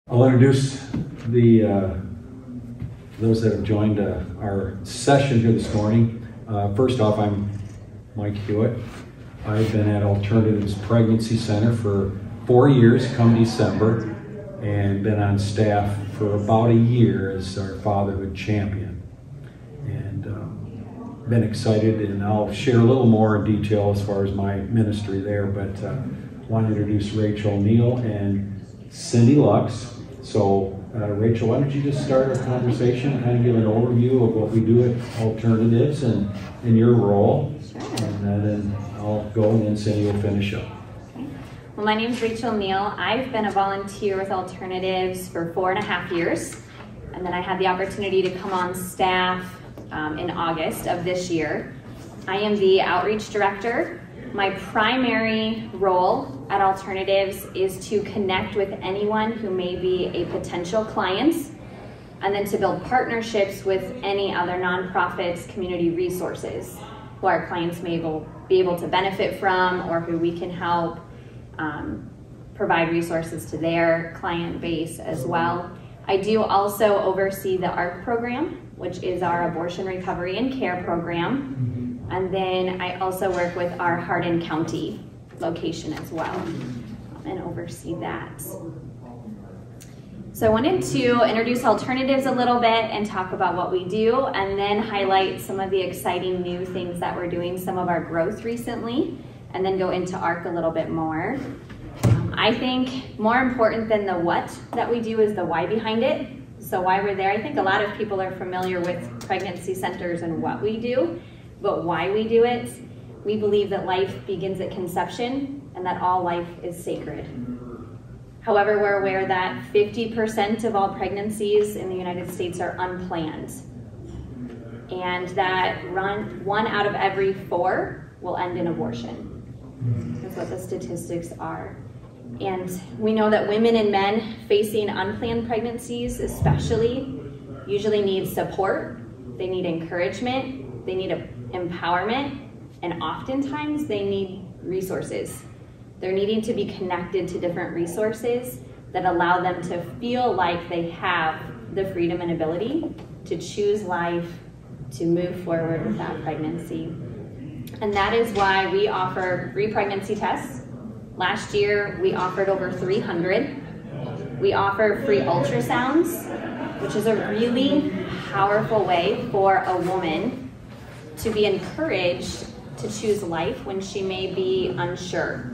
I'll introduce those that have joined our session here this morning. First off, I'm Mike Hewitt. I've been at Alternatives Pregnancy Center for 4 years come December, and been on staff for about a year as our fatherhood champion. And been excited, and I'll share a little more in detail as far as my ministry there, but I want to introduce Rachel Neal and Cindy Lux. So Rachel, why don't you just start our conversation, kind of give an overview of what we do at Alternatives and your role. Sure. And then I'll go, and then Cindy will finish up. Well, my name is Rachel Neal. I've been a volunteer with Alternatives for 4.5 years, and then I had the opportunity to come on staff in August of this year. I am the outreach director. My primary role at Alternatives is to connect with anyone who may be a potential client, and then to build partnerships with any other nonprofits, community resources who our clients may be able to benefit from, or who we can help provide resources to their client base as well. I do also oversee the ARC program, which is our abortion recovery and care program. And then I also work with our Hardin County location as well, and oversee that. So I wanted to introduce Alternatives a little bit and talk about what we do, and then highlight some of the exciting new things that we're doing, some of our growth recently, and then go into ARC a little bit more. I think more important than the what that we do is the why behind it. So why we're there, I think a lot of people are familiar with pregnancy centers and what we do, but why we do it. We believe that life begins at conception and that all life is sacred. However, we're aware that 50% of all pregnancies in the United States are unplanned, and that 1 out of every 4 will end in abortion. That's what the statistics are. And we know that women and men facing unplanned pregnancies especially usually need support, they need encouragement, they need empowerment, and oftentimes they need resources. They're needing to be connected to different resources that allow them to feel like they have the freedom and ability to choose life, to move forward with that pregnancy. And that is why we offer free pregnancy tests. Last year, we offered over 300. We offer free ultrasounds, which is a really powerful way for a woman to be encouraged to choose life when she may be unsure.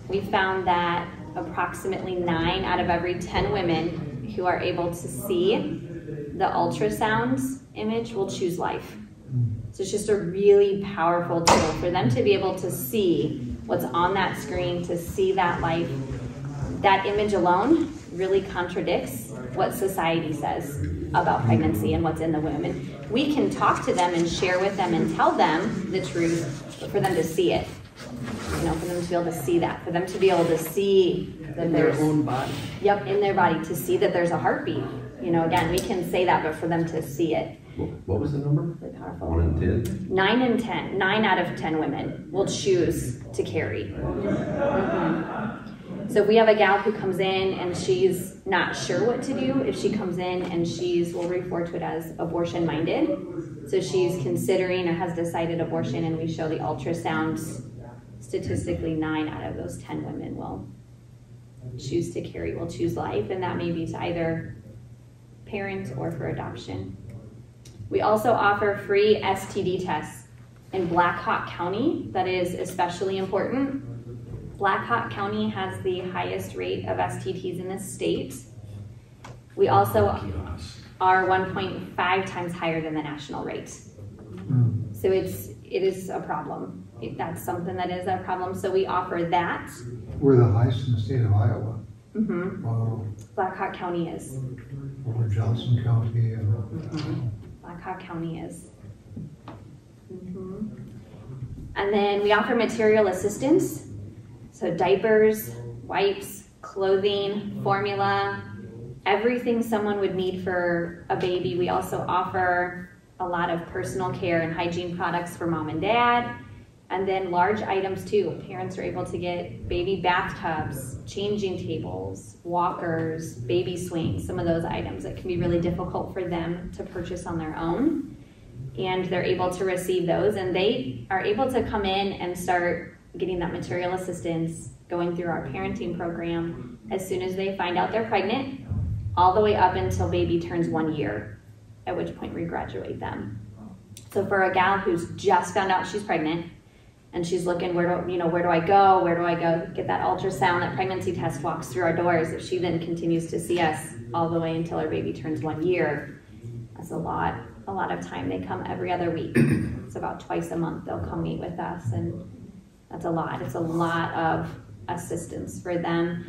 We found that approximately 9 out of every 10 women who are able to see the ultrasound image will choose life. So it's just a really powerful tool for them to be able to see what's on that screen, to see that life. That image alone really contradicts what society says about pregnancy and what's in the womb. And we can talk to them and share with them and tell them the truth, but for them to see it, for them to be able to see that, for them to be able to see that their own body. Yep, in their body, to see that there's a heartbeat. Again, we can say that, but for them to see it. What was the number? Really powerful. 1 in 10? 9 in 10. 9 out of 10 women will choose to carry. So if we have a gal who comes in and she's not sure what to do, if she comes in and we'll refer to it as abortion-minded. So she's considering or has decided abortion, and we show the ultrasounds. Statistically, 9 out of those 10 women will choose to carry, will choose life, and that may be to either parent or for adoption. We also offer free STD tests in Black Hawk County. That is especially important. Black Hawk County has the highest rate of STDs in the state. We also are 1.5 times higher than the national rate. So it is a problem. That's something that is a problem. So we offer that. We're the highest in the state of Iowa. Wow. Black Hawk County is. Over Johnson County. And Black Hawk County is. And then we offer material assistance. So diapers, wipes, clothing, formula, everything someone would need for a baby. We also offer a lot of personal care and hygiene products for mom and dad, And then large items too. Parents are able to get baby bathtubs, changing tables, walkers, baby swings, some of those items that can be really difficult for them to purchase on their own. And they're able to receive those, and they are able to come in and start getting that material assistance, going through our parenting program as soon as they find out they're pregnant, all the way up until baby turns 1 year, at which point we graduate them. So for a gal who's just found out she's pregnant, and she's looking, where do I go get that ultrasound, that pregnancy test walks through our doors. If she then continues to see us all the way until our baby turns 1 year, that's a lot of time. They come every other week. It's about twice a month they'll come meet with us, and that's a lot. It's a lot of assistance for them.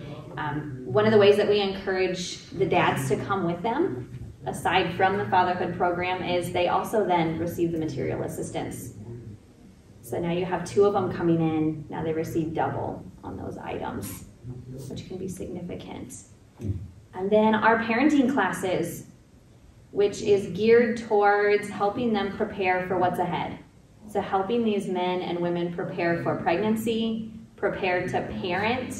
One of the ways that we encourage the dads to come with them, aside from the fatherhood program, is they also then receive the material assistance. So now you have 2 of them coming in, now they receive double on those items, which can be significant. And then our parenting classes, which is geared towards helping them prepare for what's ahead. So helping these men and women prepare for pregnancy, prepare to parent.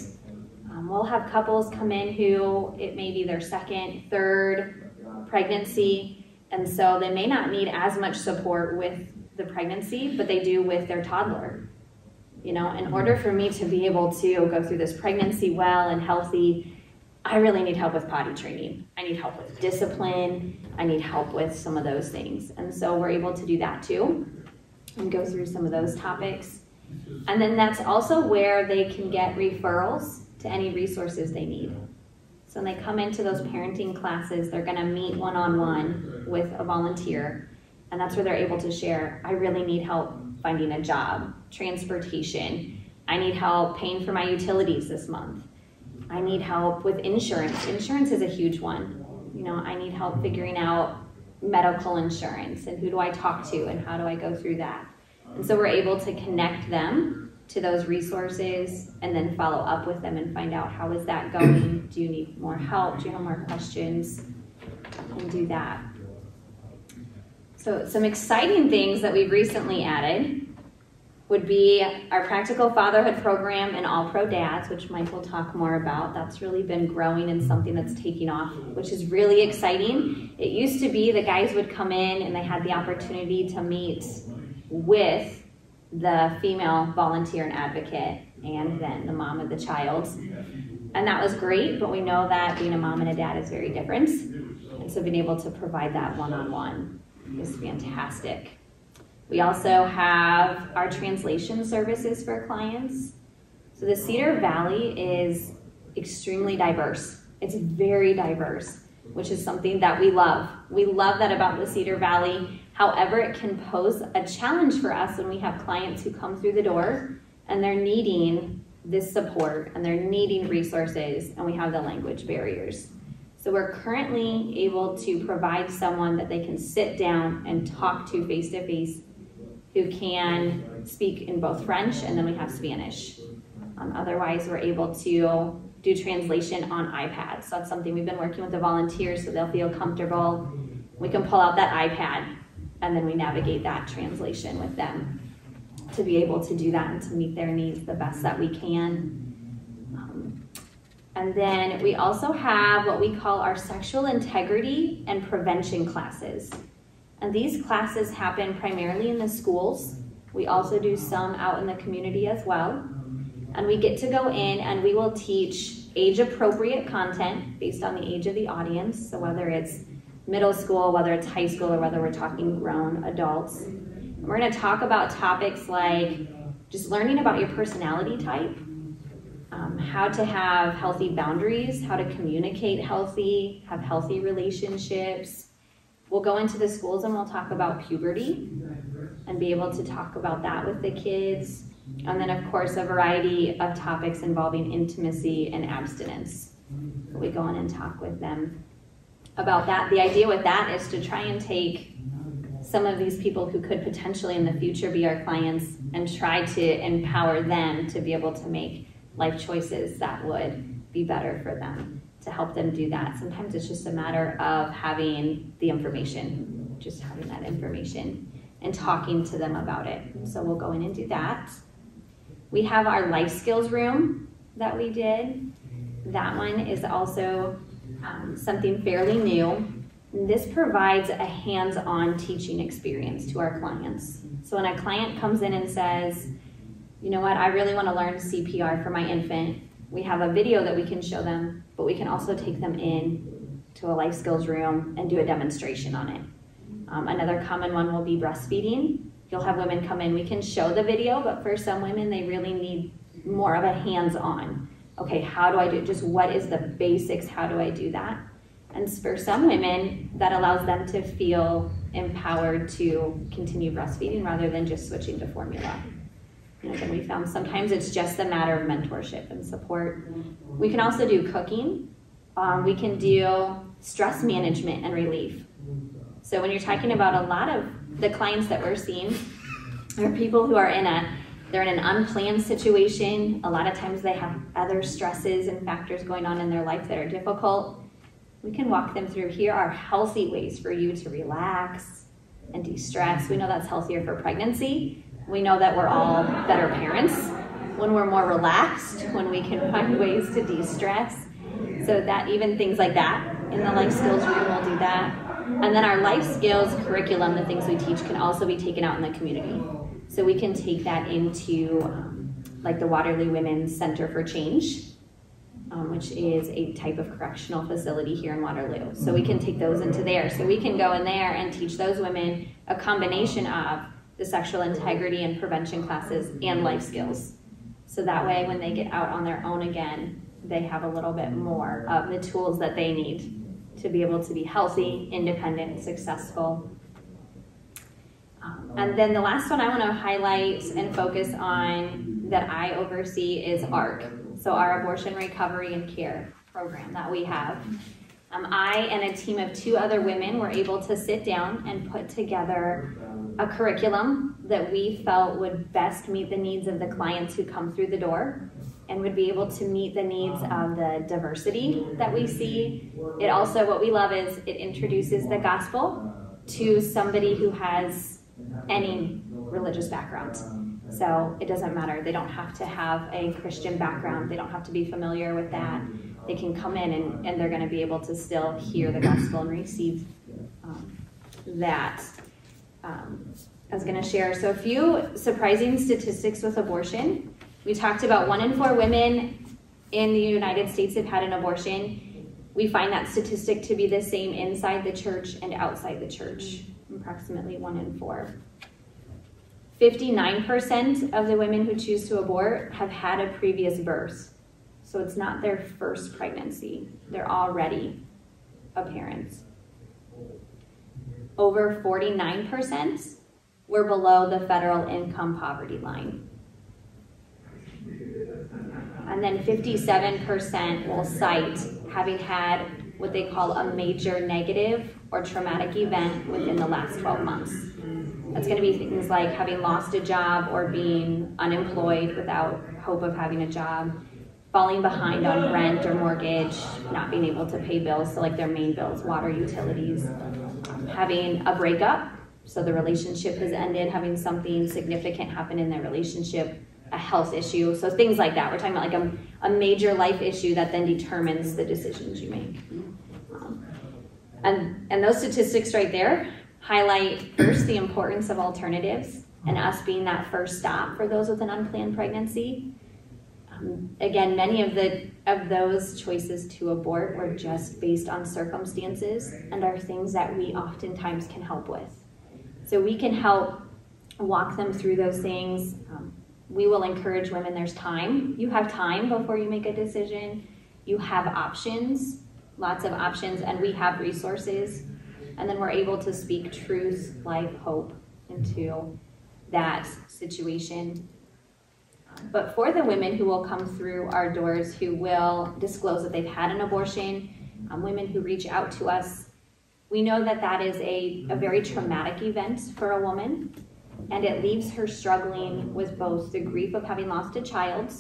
We'll have couples come in who it may be their 2nd, 3rd pregnancy, and so they may not need as much support with the pregnancy, but they do with their toddler. In order for me to be able to go through this pregnancy well and healthy, I really need help with potty training. I need help with discipline. I need help with some of those things. And so we're able to do that too and go through some of those topics. And then that's also where they can get referrals to any resources they need. So when they come into those parenting classes, they're gonna meet one-on-one with a volunteer. And that's where they're able to share, I really need help finding a job, transportation. I need help paying for my utilities this month. I need help with insurance. Insurance is a huge one. I need help figuring out medical insurance and who do I talk to and how do I go through that. And so we're able to connect them to those resources and then follow up with them and find out, how is that going? Do you need more help? Do you have more questions? And do that. So some exciting things that we've recently added would be our Practical Fatherhood program and All Pro Dads, which Mike will talk more about. That's really been growing and something that's taking off, which is really exciting. It used to be the guys would come in and they had the opportunity to meet with the female volunteer and advocate and then the mom of the child. And that was great, but we know that being a mom and a dad is very different. And so being able to provide that one-on-one is fantastic. We also have our translation services for clients. So the Cedar Valley is extremely diverse. It's very diverse, which is something that we love. We love that about the Cedar Valley. However, it can pose a challenge for us when we have clients who come through the door and they're needing this support and they're needing resources and we have the language barriers. So we're currently able to provide someone that they can sit down and talk to face-to-face who can speak in both French and then we have Spanish. Otherwise, we're able to do translation on iPads. So that's something we've been working with the volunteers so they'll feel comfortable. We can pull out that iPad and then we navigate that translation with them to be able to do that and to meet their needs the best that we can. And then we also have what we call our sexual integrity and prevention classes. And these classes happen primarily in the schools. We also do some out in the community as well. And we get to go in and we will teach age-appropriate content based on the age of the audience. So whether it's middle school, whether it's high school, or whether we're talking grown adults. And we're gonna talk about topics like just learning about your personality type, how to have healthy boundaries, how to communicate healthy, have healthy relationships. We'll go into the schools and we'll talk about puberty and be able to talk about that with the kids. And then of course, a variety of topics involving intimacy and abstinence. So we go in and talk with them about that. The idea with that is to try and take some of these people who could potentially in the future be our clients and try to empower them to be able to make life choices that would be better for them, to help them do that. Sometimes it's just a matter of having the information, just having that information. and talking to them about it. So we'll go in and do that. We have our life skills room that we did. That one is also something fairly new. This provides a hands-on teaching experience to our clients. So when a client comes in and says, you know what, I really want to learn CPR for my infant, we have a video that we can show them, but we can also take them in to a life skills room and do a demonstration on it. Another common one will be breastfeeding. You'll have women come in, we can show the video, but for some women, they really need more of a hands-on. Okay, how do I do it? Just what is the basics? How do I do that? And for some women, that allows them to feel empowered to continue breastfeeding rather than just switching to formula. And again, we found sometimes it's just a matter of mentorship and support. We can also do cooking. We can do stress management and relief. So when you're talking about a lot of the clients that we're seeing are people who are they're in an unplanned situation. A lot of times they have other stresses and factors going on in their life that are difficult. We can walk them through, here are healthy ways for you to relax and de-stress. We know that's healthier for pregnancy. We know that we're all better parents when we're more relaxed, when we can find ways to de-stress. So that even things like that in the life skills room, we'll do that. And then our life skills curriculum, the things we teach, can also be taken out in the community. So we can take that into like the Waterloo Women's Center for Change, which is a type of correctional facility here in Waterloo. So we can take those into there. So we can go in there and teach those women a combination of the sexual integrity and prevention classes and life skills. So that way when they get out on their own again, they have a little bit more of the tools that they need to be able to be healthy, independent, successful. And then the last one I want to highlight and focus on that I oversee is ARC. So our Abortion Recovery and Care program that we have. I and a team of 2 other women were able to sit down and put together a curriculum that we felt would best meet the needs of the clients who come through the door and would be able to meet the needs of the diversity that we see. It also, what we love is it introduces the gospel to somebody who has any religious background. So it doesn't matter. They don't have to have a Christian background. They don't have to be familiar with that. They can come in and they're going to be able to still hear the gospel and receive that. I was going to share. So a few surprising statistics with abortion. We talked about 1 in 4 women in the United States have had an abortion. We find that statistic to be the same inside the church and outside the church, approximately 1 in 4. 59% of the women who choose to abort have had a previous birth. So it's not their first pregnancy. They're already a parent. Over 49% were below the federal income poverty line. And then 57% will cite having had what they call a major negative or traumatic event within the last 12 months. That's going to be things like having lost a job or being unemployed without hope of having a job, falling behind on rent or mortgage, not being able to pay bills, so like their main bills, water, utilities, having a breakup, so the relationship has ended, having something significant happen in their relationship, a health issue, so things like that. We're talking about like a major life issue that then determines the decisions you make. And those statistics right there highlight first the importance of alternatives and us being that first stop for those with an unplanned pregnancy. Again, many of those choices to abort were just based on circumstances and are things that we oftentimes can help with. So we can help walk them through those things. We will encourage women, there's time. You have time before you make a decision. You have options, lots of options, and we have resources. And then we're able to speak truth, life, hope into that situation. But for the women who will come through our doors who will disclose that they've had an abortion, women who reach out to us, we know that that is a very traumatic event for a woman, and it leaves her struggling with both the grief of having lost a child,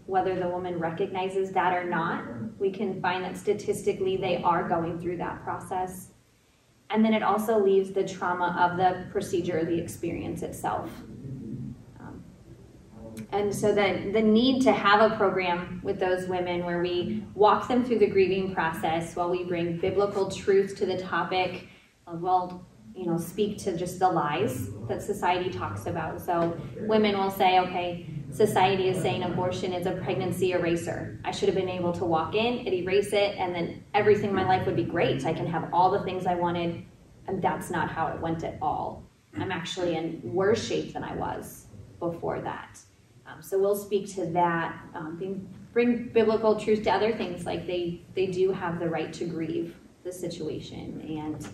whether the woman recognizes that or not. We can find that statistically they are going through that process. And then it also leaves the trauma of the procedure, the experience itself. And so the need to have a program with those women where we walk them through the grieving process while we bring biblical truth to the topic, speak to just the lies that society talks about. So women will say, okay, society is saying abortion is a pregnancy eraser. I should have been able to walk in, erase it, and then everything in my life would be great. I can have all the things I wanted, and that's not how it went at all. I'm actually in worse shape than I was before that. So we'll speak to that, bring biblical truth to other things, like they do have the right to grieve the situation, and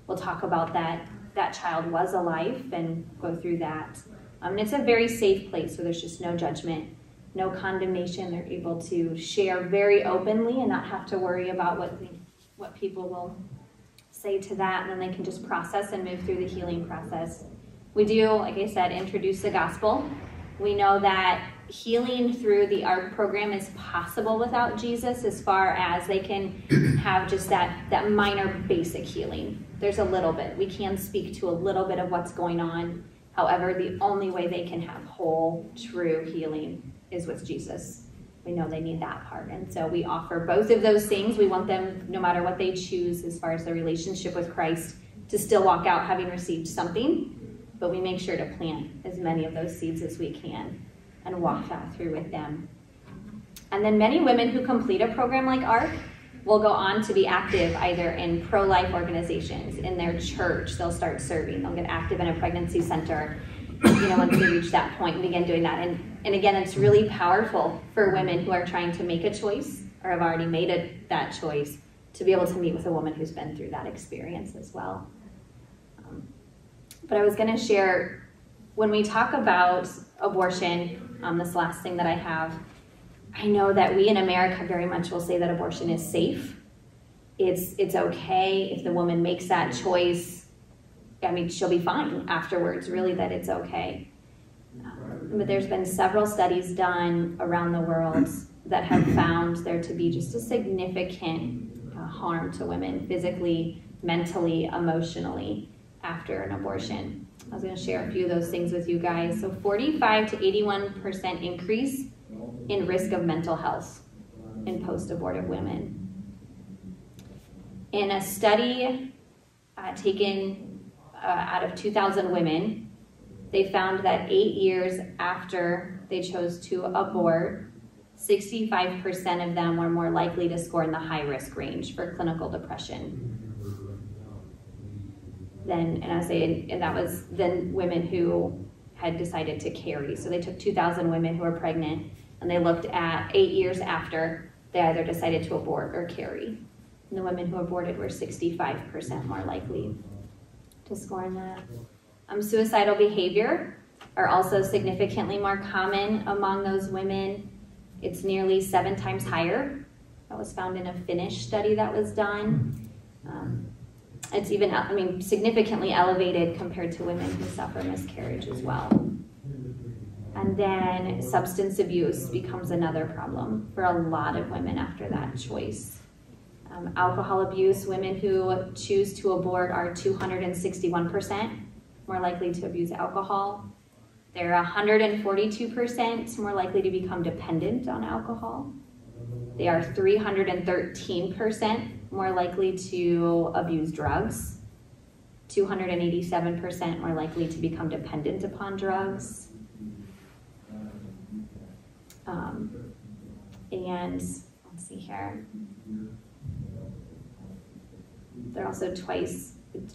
we'll talk about that child was alive and go through that. And it's a very safe place where there's just no judgment, no condemnation. They're able to share very openly and not have to worry about what people will say to that, and then they can just process and move through the healing process. We do, like I said, introduce the gospel. We know that healing through the ARC program is possible without Jesus, as far as they can have just that minor basic healing. There's a little bit. We can speak to a little bit of what's going on. However, the only way they can have whole, true healing is with Jesus. We know they need that part. And so we offer both of those things. We want them, no matter what they choose as far as their relationship with Christ, to still walk out having received something. But we make sure to plant as many of those seeds as we can and walk that through with them. And then many women who complete a program like ARC will go on to be active either in pro-life organizations, in their church. They'll start serving. They'll get active in a pregnancy center, once they reach that point and begin doing that. And again, it's really powerful for women who are trying to make a choice or have already made that choice to be able to meet with a woman who's been through that experience as well. But I was going to share, when we talk about abortion, this last thing that I have, I know that we in America very much will say that abortion is safe. It's okay if the woman makes that choice. I mean, she'll be fine afterwards, really, that it's okay. But there's been several studies done around the world that have found there to be just a significant harm to women, physically, mentally, emotionally, after an abortion. I was going to share a few of those things with you guys. So 45 to 81% increase in risk of mental health in post-abortive women. In a study taken out of 2,000 women, they found that 8 years after they chose to abort, 65% of them were more likely to score in the high-risk range for clinical depression. That was then women who had decided to carry. So they took 2,000 women who were pregnant, and they looked at 8 years after they either decided to abort or carry. And the women who aborted were 65% more likely to score in that. Suicidal behavior are also significantly more common among those women. It's nearly 7 times higher. That was found in a Finnish study that was done. It's even, significantly elevated compared to women who suffer miscarriage as well. And then substance abuse becomes another problem for a lot of women after that choice. Alcohol abuse, women who choose to abort are 261% more likely to abuse alcohol. They're 142% more likely to become dependent on alcohol. They are 313% more likely to abuse drugs, 287% more likely to become dependent upon drugs. And let's see here. They're also twice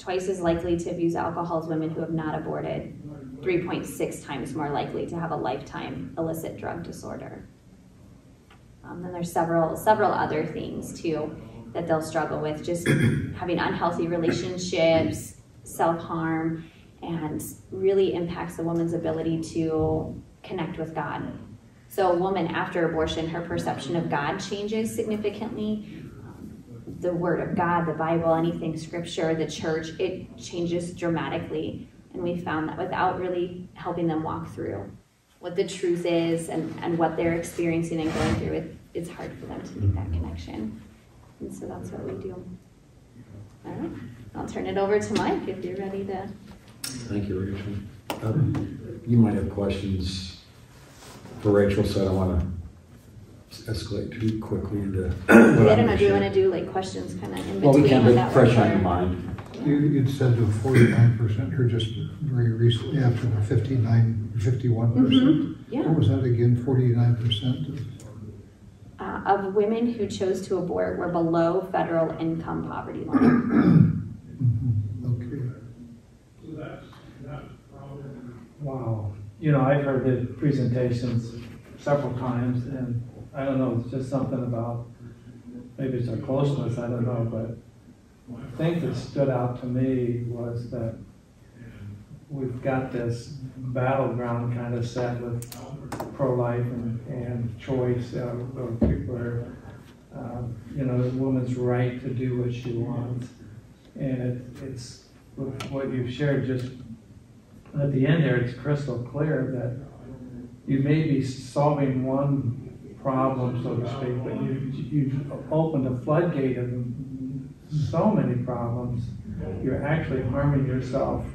as likely to abuse alcohol as women who have not aborted, 3.6 times more likely to have a lifetime illicit drug disorder. Then there's several other things too that they'll struggle with, just having unhealthy relationships, self-harm, and really impacts a woman's ability to connect with God. So a woman after abortion, her perception of God changes significantly. The Word of God, the Bible, anything Scripture, the church, it changes dramatically. And we found that without really helping them walk through what the truth is and what they're experiencing and going through, it's hard for them to make that connection. And so that's what we do. All right, I'll turn it over to Mike if you're ready to. Thank you, Rachel. You might have questions for Rachel, so I don't want to escalate too quickly into. I don't know, do you want to do like questions kind of in between? Well, we can, would but that fresh work, on or- your mind. You'd said to 49%, or just very recently after the 51%. Yeah. What was that again, 49%? Of women who chose to abort were below federal income poverty line. Okay. Wow. I've heard the presentations several times, and I don't know, it's just something about, maybe it's our closeness, I don't know, but the thing that stood out to me was that we've got this battleground kind of set with pro-life and choice, where the woman's right to do what she wants. And it's what you've shared just at the end there, it's crystal clear that you may be solving one problem, so to speak, but you've opened a floodgate of so many problems. You're actually harming yourself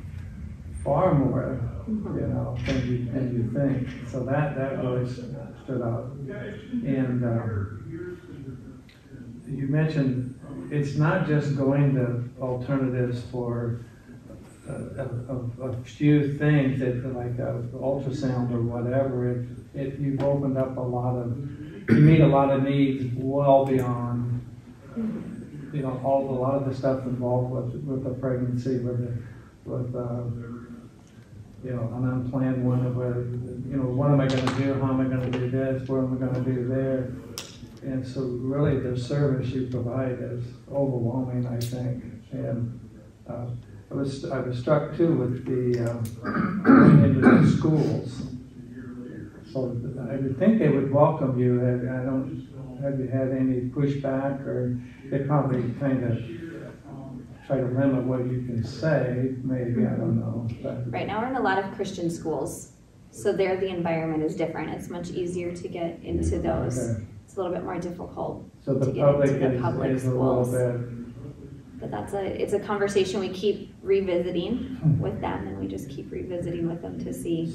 far more, than you think. So that really stood out. And you mentioned it's not just going to alternatives for a few things that like ultrasound or whatever. You've opened up you meet a lot of needs well beyond, a lot of the stuff involved with the pregnancy, with an unplanned one of whether, what am I going to do? How am I going to do this? What am I going to do there? And so really the service you provide is overwhelming, I think. And I was struck too with the going into the schools. So I would think they would welcome you. Have you had any pushback, or they probably kind of try to limit what you can say, maybe, I don't know. But Right now we're in a lot of Christian schools, so there the environment is different. It's much easier to get into those. Okay. It's a little bit more difficult So to the get public into the public is a little schools. bit, But it's a conversation we keep revisiting with them, and we just keep revisiting with them to see.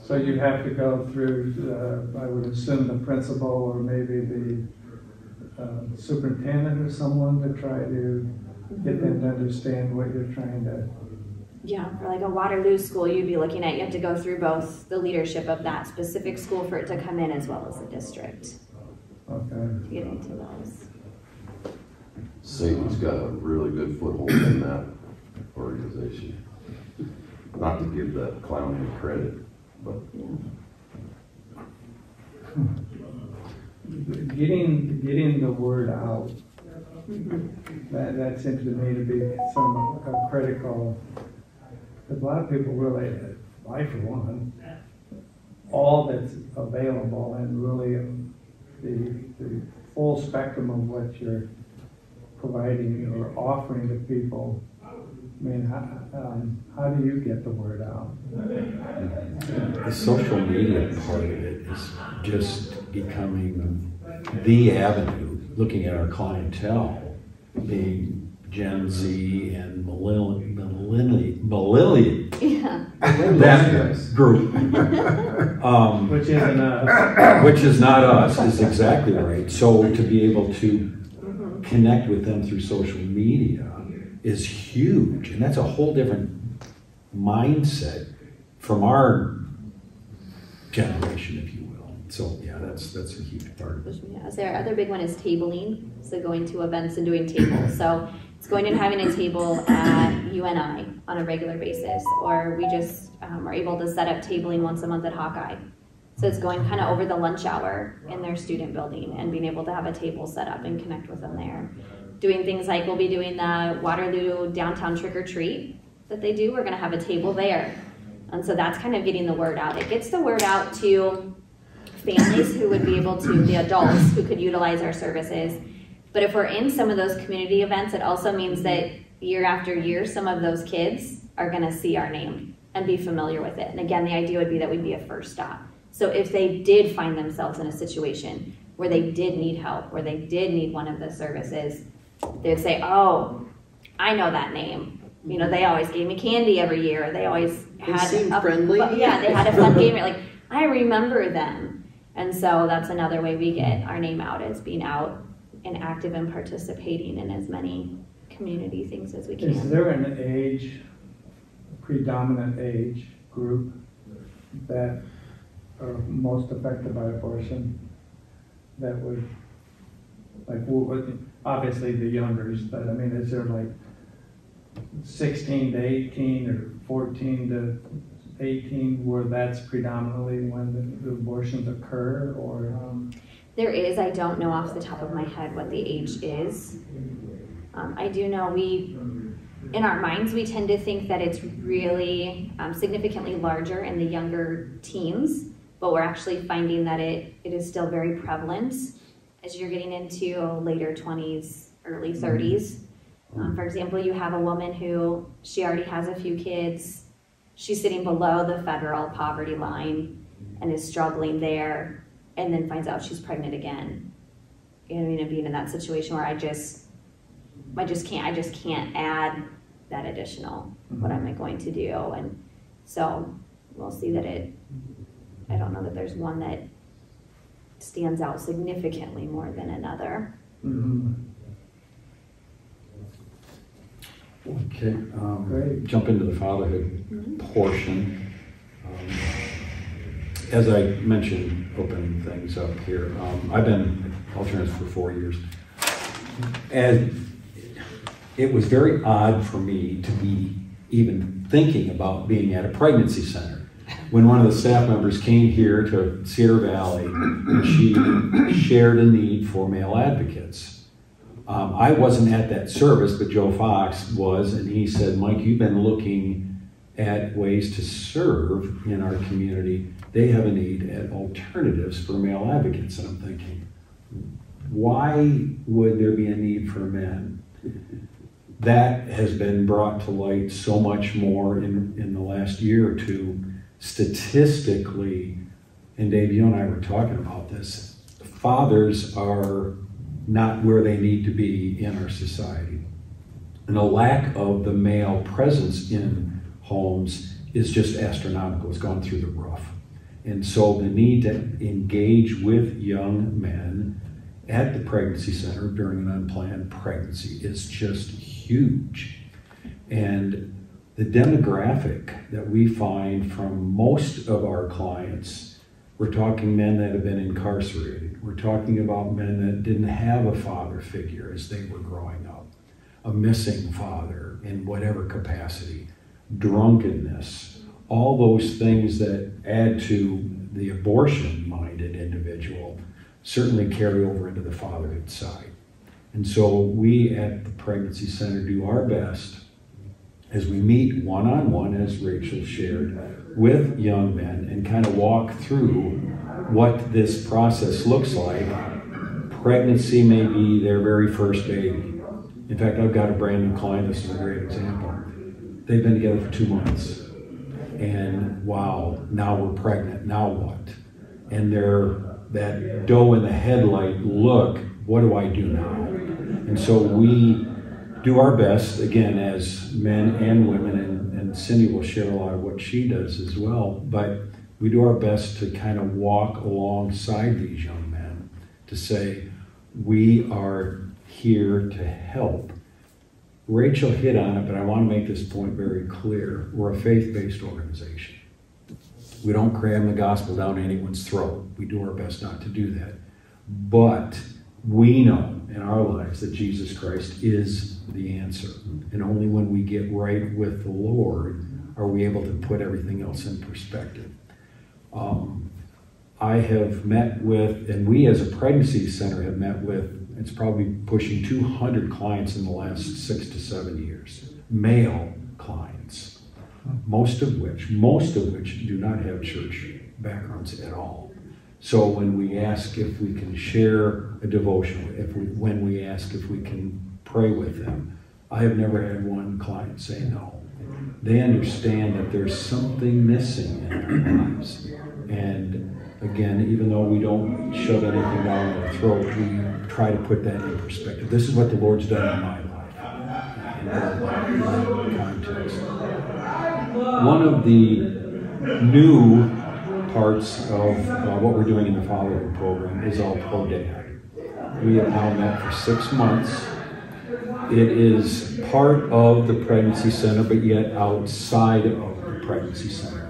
so you have to go through, I would assume the principal or maybe the superintendent or someone to try to get them to understand what you're trying to. Yeah, for like a Waterloo school, you'd be looking at, you have to go through both the leadership of that specific school for it to come in, as well as the district Okay. to get into those. Satan's got a really good foothold in that organization. Not to give that clown any credit, but Getting the word out. That seems to me to be a critical. Because a lot of people really, I for one, all that's available and really the full spectrum of what you're providing or offering to people. I mean, how do you get the word out? The social media part of it is just becoming the avenue, looking at our clientele being Gen Z and Yeah. that group. Which isn't us. Which is not us, is exactly right. So to be able to connect with them through social media is huge, and that's a whole different mindset from our generation, if you will. So yeah, that's a huge part of it. Yeah, so our other big one is tabling, so going to events and doing tables. So it's going and having a table at UNI on a regular basis, or we just are able to set up tabling once a month at Hawkeye. So it's going kind of over the lunch hour in their student building and being able to have a table set up and connect with them there. Doing things like we'll be doing the Waterloo downtown trick or treat that they do. We're going to have a table there. And so that's kind of getting the word out. It gets the word out to families who would be able to, the adults who could utilize our services. But if we're in some of those community events, it also means that year after year, some of those kids are going to see our name and be familiar with it. And again, the idea would be that we'd be a first stop. So if they did find themselves in a situation where they did need help, where they did need one of the services, they would say, oh, I know that name. You know, they always gave me candy every year. They always had seemed friendly. Yeah, they had a fun game. Like, I remember them. And so that's another way we get our name out, is being out and active and participating in as many community things as we can. Is there an age, predominant age group that are most affected by abortion? That would, like, obviously the youngers, but I mean, is there like 16 to 18 or 14 to 18 where that's predominantly when the abortions occur, or? There is. I don't know off the top of my head what the age is. I do know in our minds, we tend to think that it's really significantly larger in the younger teens, but we're actually finding that it is still very prevalent as you're getting into later 20s, early 30s. For example, you have a woman who, she already has a few kids. She's sitting below the federal poverty line and is struggling there, and then finds out she's pregnant again. You know what I mean? And being in that situation where I just can't add that additional, what am I going to do? And so we'll see that I don't know that there's one that stands out significantly more than another. Okay, Great. jump into the fatherhood portion. As I mentioned, opening things up here, I've been alternate for 4 years. And it was very odd for me to be even thinking about being at a pregnancy center when one of the staff members came here to Cedar Valley and she shared a need for male advocates. I wasn't at that service, but Joe Fox was, and he said, Mike, you've been looking at ways to serve in our community. They have a need at alternatives for male advocates. And I'm thinking, why would there be a need for men? That has been brought to light so much more in the last year or two. Statistically, and Dave, you and I were talking about this, fathers are not where they need to be in our society. And the lack of the male presence in homes is just astronomical. It's gone through the roof. And so the need to engage with young men at the pregnancy center during an unplanned pregnancy is just huge. And the demographic that we find from most of our clients, we're talking men that have been incarcerated. We're talking about men that didn't have a father figure as they were growing up, a missing father in whatever capacity, drunkenness, all those things that add to the abortion-minded individual certainly carry over into the fatherhood side. And so we at the pregnancy center do our best as we meet one-on-one, as Rachel shared, with young men and kind of walk through what this process looks like. Pregnancy may be their very first baby. In fact, I've got a brand new client, this is a great example. They've been together for 2 months. And wow, now we're pregnant, now what? And they're that doe in the headlight look, what do I do now? And so we do our best, again, as men and women, and Cindy will share a lot of what she does as well, but we do our best to kind of walk alongside these young men to say, we are here to help. Rachel hit on it, but I want to make this point very clear. We're a faith-based organization. We don't cram the gospel down anyone's throat. We do our best not to do that. But we know in our lives that Jesus Christ is the answer. And only when we get right with the Lord are we able to put everything else in perspective. I have met with, and we as a pregnancy center have met with, it's probably pushing 200 clients in the last 6 to 7 years. Male clients, most of which do not have church backgrounds at all. So when we ask if we can share a devotional, when we ask if we can pray with them, I have never had one client say no. They understand that there's something missing in their lives. And again, even though we don't shove anything down our throat, we try to put that in perspective. This is what the Lord's done in my life, in that context. One of the new parts of what we're doing in the fatherhood program is All Pro Dad. We have now met for 6 months. It is part of the pregnancy center, but yet outside of the pregnancy center.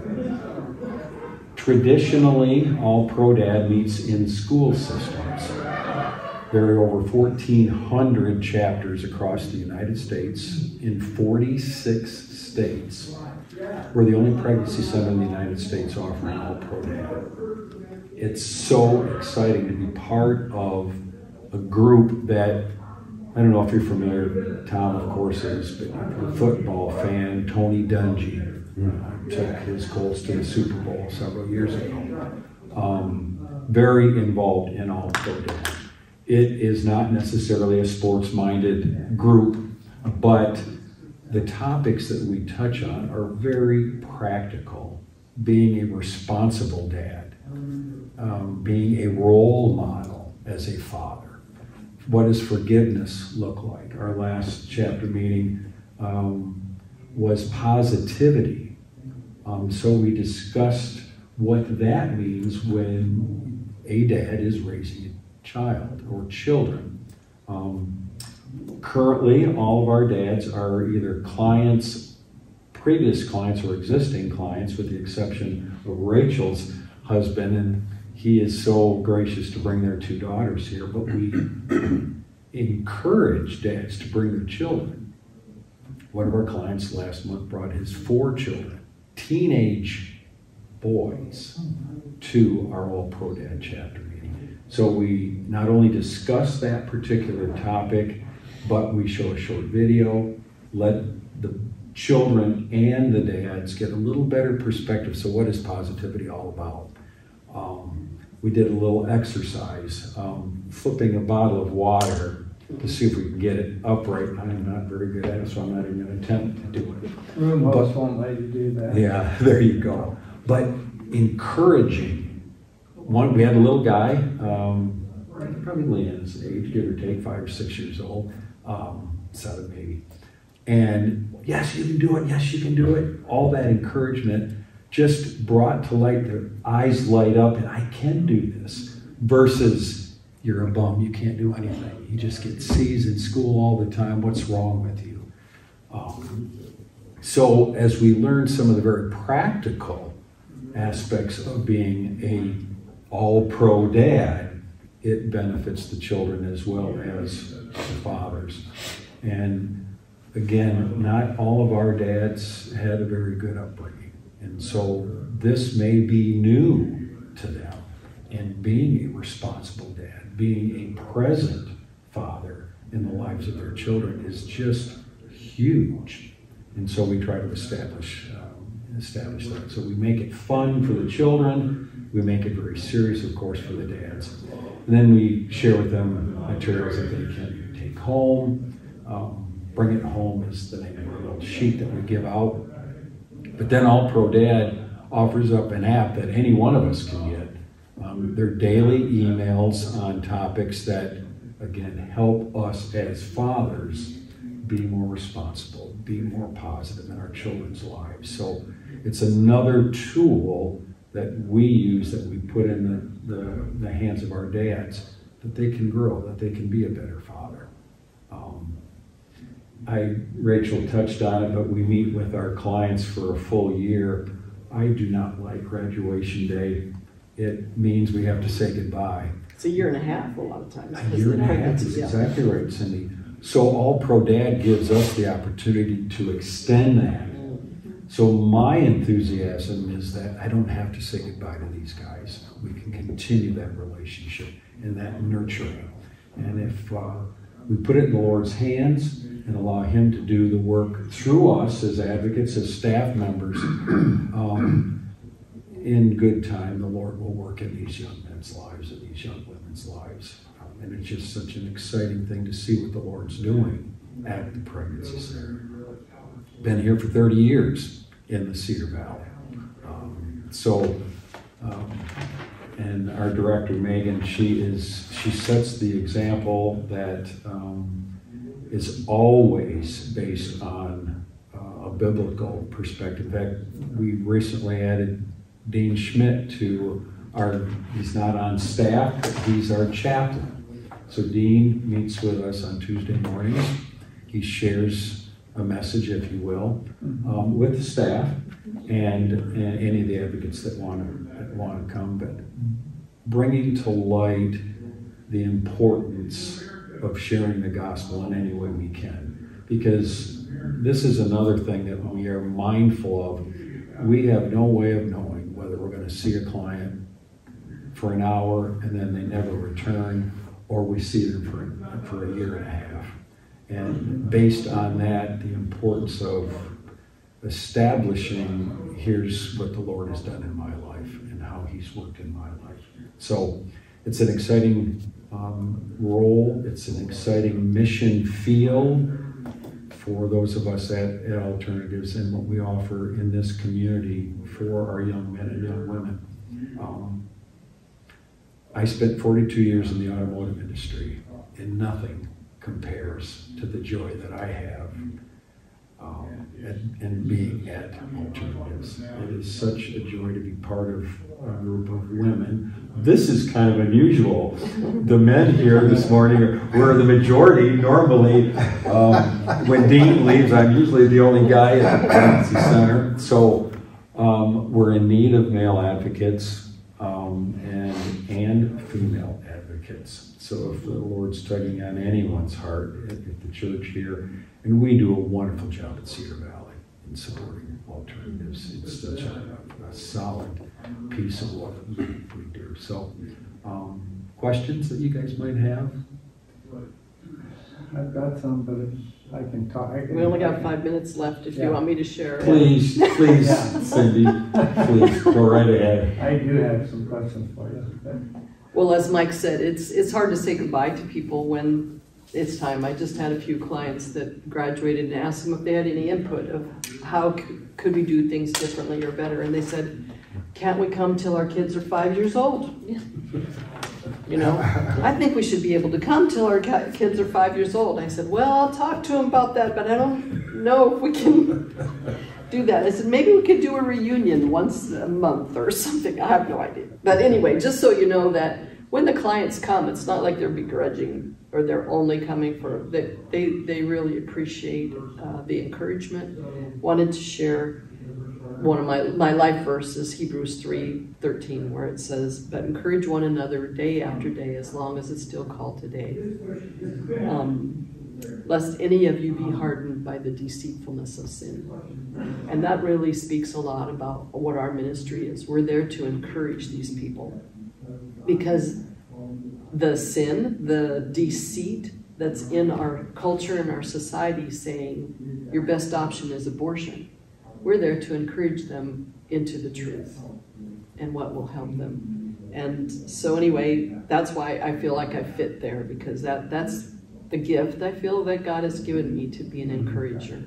Traditionally, All Pro Dad meets in school systems. There are over 1,400 chapters across the United States in 46 states. We're the only pregnancy center in the United States offering All Pro Dad. It's so exciting to be part of a group that, I don't know if you're familiar, Tom of course is, but a football fan, Tony Dungy, took his Colts to the Super Bowl several years ago. Very involved in All Pro Dad. It is not necessarily a sports-minded group, but the topics that we touch on are very practical. Being a responsible dad, being a role model as a father. What does forgiveness look like? Our last chapter meeting was positivity. So we discussed what that means when a dad is raising a child or children. Currently, all of our dads are either clients, previous clients, or existing clients, with the exception of Rachel's husband, and he is so gracious to bring their 2 daughters here, but we encourage dads to bring their children. One of our clients last month brought his 4 children, teenage boys, to our All Pro Dad chapter meeting. So we not only discuss that particular topic, but we show a short video, let the children and the dads get a little better perspective. So what is positivity all about? We did a little exercise, flipping a bottle of water to see if we can get it upright. I'm not very good at it, so I'm not even going to attempt to do it. Room host won't let you do that. Yeah, there you go. But encouraging. We had a little guy, probably Leanne's age, give or take, 5 or 6 years old, 7 maybe. And yes, you can do it. Yes, you can do it. All that encouragement just brought to light, their eyes light up, and I can do this, versus you're a bum, you can't do anything. You just get C's in school all the time. What's wrong with you? So as we learn some of the very practical aspects of being a all-pro dad, it benefits the children as well as the fathers. And again, not all of our dads had a very good upbringing. And so this may be new to them. And being a responsible dad, being a present father in the lives of their children is just huge. And so we try to establish that. So we make it fun for the children. We make it very serious, of course, for the dads. And then we share with them materials that they can take home. Bring It Home is the name of the little sheet that we give out. But then All Pro Dad offers up an app that any one of us can get. They're daily emails on topics that, again, help us as fathers be more responsible, be more positive in our children's lives. So it's another tool that we use, that we put in the hands of our dads, that they can grow, that they can be a better father. Rachel touched on it, but we meet with our clients for a full year. I do not like graduation day. It means we have to say goodbye. It's a year and a half a lot of times. A year and a half is exactly right, Cindy. So All Pro Dad gives us the opportunity to extend that. So my enthusiasm is that I don't have to say goodbye to these guys. We can continue that relationship and that nurturing. And if we put it in the Lord's hands and allow Him to do the work through us as advocates, as staff members, in good time, the Lord will work in these young men's lives and these young women's lives. And it's just such an exciting thing to see what the Lord's doing at the pregnancy center. Been here for 30 years in the Cedar Valley. and our director, Megan, she sets the example that is always based on a biblical perspective. In fact, we recently added Dean Schmidt to he's not on staff, but he's our chaplain. So Dean meets with us on Tuesday mornings. He shares a message, if you will, with the staff and any of the advocates that want to come, but bringing to light the importance of sharing the gospel in any way we can. Because this is another thing that we are mindful of. We have no way of knowing whether we're going to see a client for an hour and then they never return, or we see them for a year and a half. And based on that, the importance of establishing, here's what the Lord has done in my life and how he's worked in my life. So it's an exciting role. It's an exciting mission field for those of us at Alternatives and what we offer in this community for our young men and young women. I spent 42 years in the automotive industry, and nothing compares to the joy that I have and being at Alternatives. It is such a joy to be part of a group of women. This is kind of unusual. The men here this morning were the majority. Normally, when Dean leaves, I'm usually the only guy at the pregnancy center. So we're in need of male advocates and female advocates. So if the Lord's tugging on anyone's heart at the church here, and we do a wonderful job at Cedar Valley in supporting Alternatives. It's such a solid piece of what we do. So, questions that you guys might have? I've got some, but if I can talk. We only got 5 minutes left if you want me to share. Please, Cindy, please, go right ahead. I do have some questions for you. Well, as Mike said, it's hard to say goodbye to people when it's time. I just had a few clients that graduated and asked them if they had any input of how could we do things differently or better. And they said, can't we come till our kids are 5 years old? You know, I think we should be able to come till our kids are 5 years old. I said, well, I'll talk to them about that, but I don't know if we can do that. I said, maybe we could do a reunion once a month or something. I have no idea. But anyway, just so you know that when the clients come, it's not like they're begrudging or they're only coming for, they really appreciate the encouragement. Wanted to share one of my life verses, Hebrews 3:13, where it says, but encourage one another day after day, as long as it's still called today. Lest any of you be hardened by the deceitfulness of sin. And that really speaks a lot about what our ministry is. We're there to encourage these people. Because the sin, the deceit that's in our culture and our society saying your best option is abortion, we're there to encourage them into the truth and what will help them. And so anyway, that's why I feel like I fit there, because that's the gift I feel that God has given me, to be an encourager.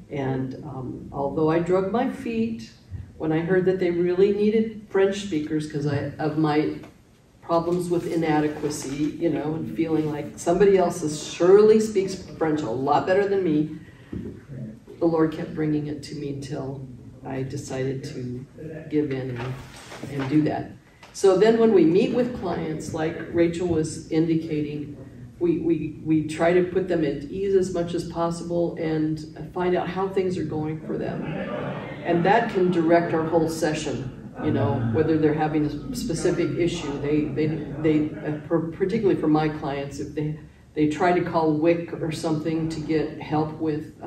And although I drug my feet when I heard that they really needed French speakers because of my problems with inadequacy, you know, and feeling like somebody else surely speaks French a lot better than me, the Lord kept bringing it to me until I decided to give in and do that. So then when we meet with clients, like Rachel was indicating, we try to put them at ease as much as possible and find out how things are going for them. And that can direct our whole session, you know, whether they're having a specific issue. They particularly for my clients, if they try to call WIC or something to get help with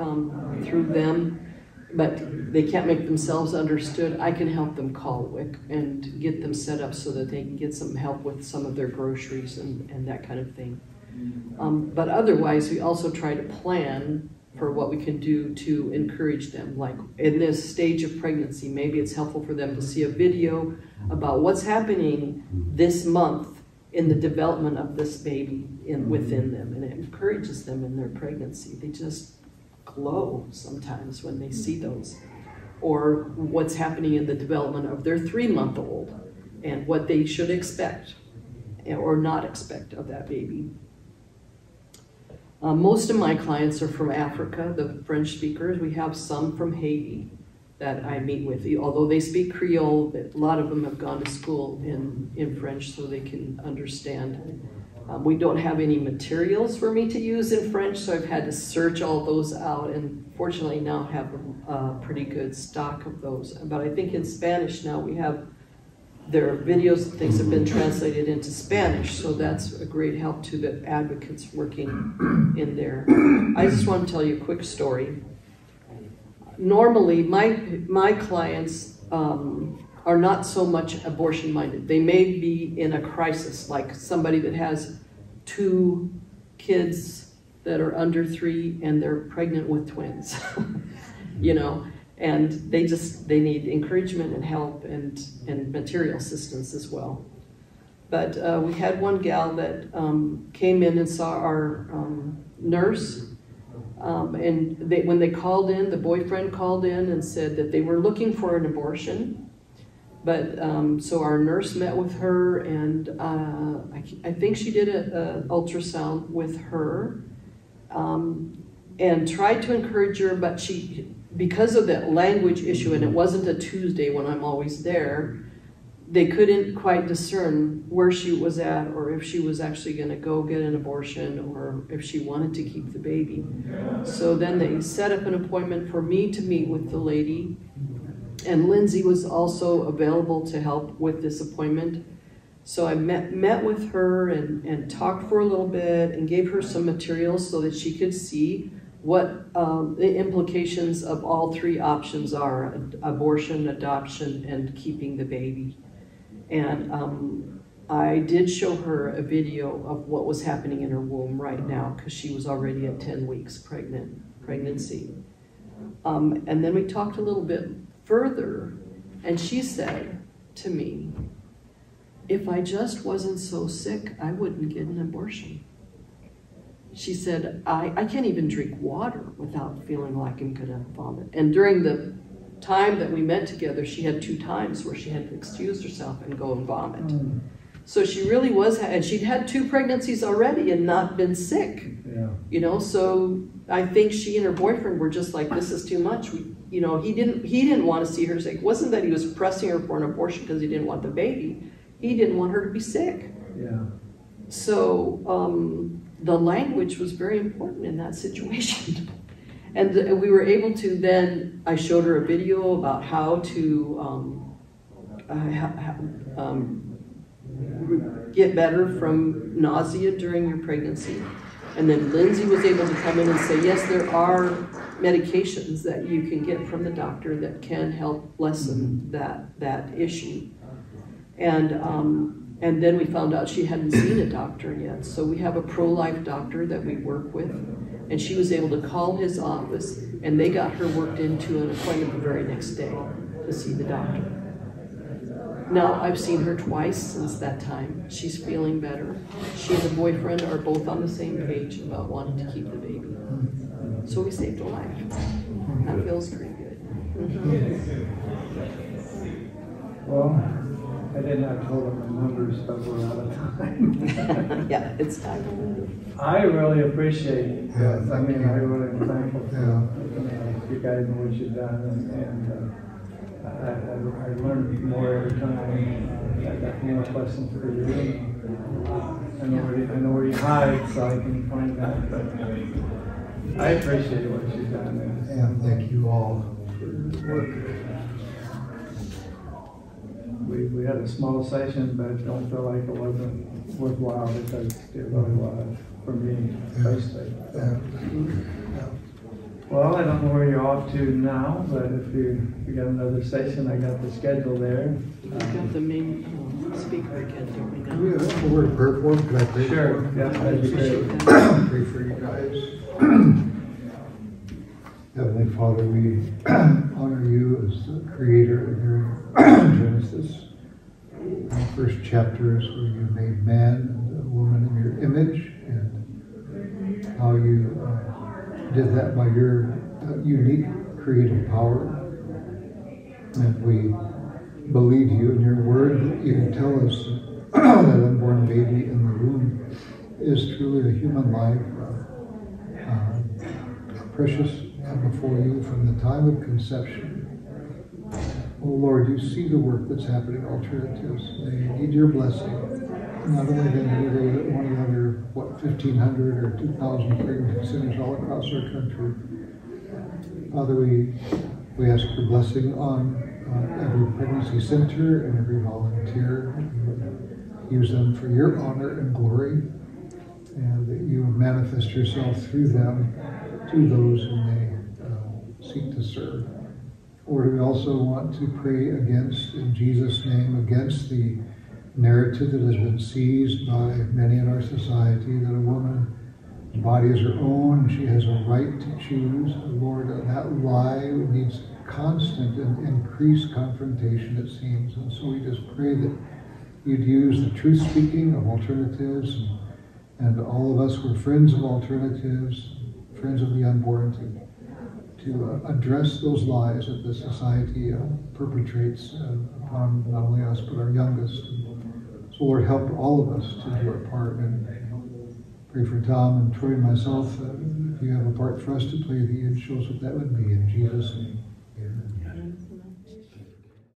through them, but they can't make themselves understood, I can help them call WIC and get them set up so that they can get some help with some of their groceries and that kind of thing. But otherwise, we also try to plan for what we can do to encourage them. Like in this stage of pregnancy, maybe it's helpful for them to see a video about what's happening this month in the development of this baby within them, and it encourages them in their pregnancy. They just glow sometimes when they see those. Or what's happening in the development of their 3-month-old, and what they should expect or not expect of that baby. Most of my clients are from Africa, the French speakers. We have some from Haiti that I meet with. Although they speak Creole, a lot of them have gone to school in French so they can understand. We don't have any materials for me to use in French, so I've had to search all those out, and fortunately now have a pretty good stock of those. But I think in Spanish now we have their videos and things have been translated into Spanish, so that's a great help to the advocates working in there. I just want to tell you a quick story. Normally, my clients are not so much abortion-minded. They may be in a crisis, like somebody that has 2 kids that are under 3 and they're pregnant with twins, you know, and they need encouragement and help and material assistance as well. But we had one gal that came in and saw our nurse, and when they called in, the boyfriend called in and said that they were looking for an abortion. But so our nurse met with her, and I think she did an ultrasound with her and tried to encourage her, but because of that language issue, and it wasn't a Tuesday when I'm always there, they couldn't quite discern where she was at, or if she was actually going to go get an abortion, or if she wanted to keep the baby. So then they set up an appointment for me to meet with the lady, and Lindsay was also available to help with this appointment. So I met with her and talked for a little bit and gave her some materials so that she could see what the implications of all 3 options are: abortion, adoption, and keeping the baby. And I did show her a video of what was happening in her womb right now, because she was already at 10 weeks pregnancy. And then we talked a little bit further, and she said to me, if I just wasn't so sick, I wouldn't get an abortion. She said, I can't even drink water without feeling like I'm gonna vomit. And during the time that we met together, she had 2 times where she had to excuse herself and go and vomit. So she really was, and she'd had 2 pregnancies already and not been sick. Yeah. You know, so I think she and her boyfriend were just like, this is too much. You know, he didn't want to see her sick. It wasn't that he was pressing her for an abortion because he didn't want the baby. He didn't want her to be sick. Yeah. So the language was very important in that situation. And we were able to then, I showed her a video about how to get better from nausea during your pregnancy. And then Lindsay was able to come in and say, yes, there are medications that you can get from the doctor that can help lessen that issue. And then we found out she hadn't seen a doctor yet. So we have a pro-life doctor that we work with, and she was able to call his office, and they got her worked into an appointment the very next day to see the doctor. Now, I've seen her twice since that time. She's feeling better. She and the boyfriend are both on the same page about wanting to keep the baby. So we saved a life. That feels pretty good. Well, I didn't have total my numbers, but we're out of time. Yeah, it's time. I really appreciate this. I mean, I really am thankful for you guys and what you've done, and I learned more every time. I got more questions for you. I know where you hide, so I can find that. But I appreciate what you've done. And thank you all for your work. We had a small session, but don't feel like it wasn't worthwhile, because it really was for me, especially. Well, I don't know where you're off to now, but if you got another session, I got the schedule there. We got the main speaker again, don't we now? We have a word prayer for him. Can I pray Sure. for him? Yeah, that'd be great. Pray for you guys. Heavenly Father, we honor you as the creator of your Genesis. The first chapter is where you made man and woman in your image, and how you did that by your unique creative power. And we believe you in your word that you tell us that unborn baby in the womb is truly a human life, precious before you from the time of conception. Oh Lord, you see the work that's happening at Alternatives. They need your blessing. Not only them, but one of the other, 1,500 or 2,000 pregnant centers all across our country. Father, we ask your blessing on every pregnancy center and every volunteer. Use them for your honor and glory, and that you manifest yourself through them to those whom they seek to serve. Lord, we also want to pray against, in Jesus' name, against the narrative that has been seized by many in our society that a woman's body is her own and she has a right to choose. Lord, that lie needs constant and increased confrontation, it seems. And so we just pray that you'd use the truth-speaking of Alternatives, and all of us who are friends of Alternatives, friends of the unborn, to address those lies that the society perpetrates upon not only us but our youngest. So Lord, help all of us to do our part, and pray for Tom and Troy and myself. If you have a part for us to play, that you'd show us what that would be. In Jesus' name.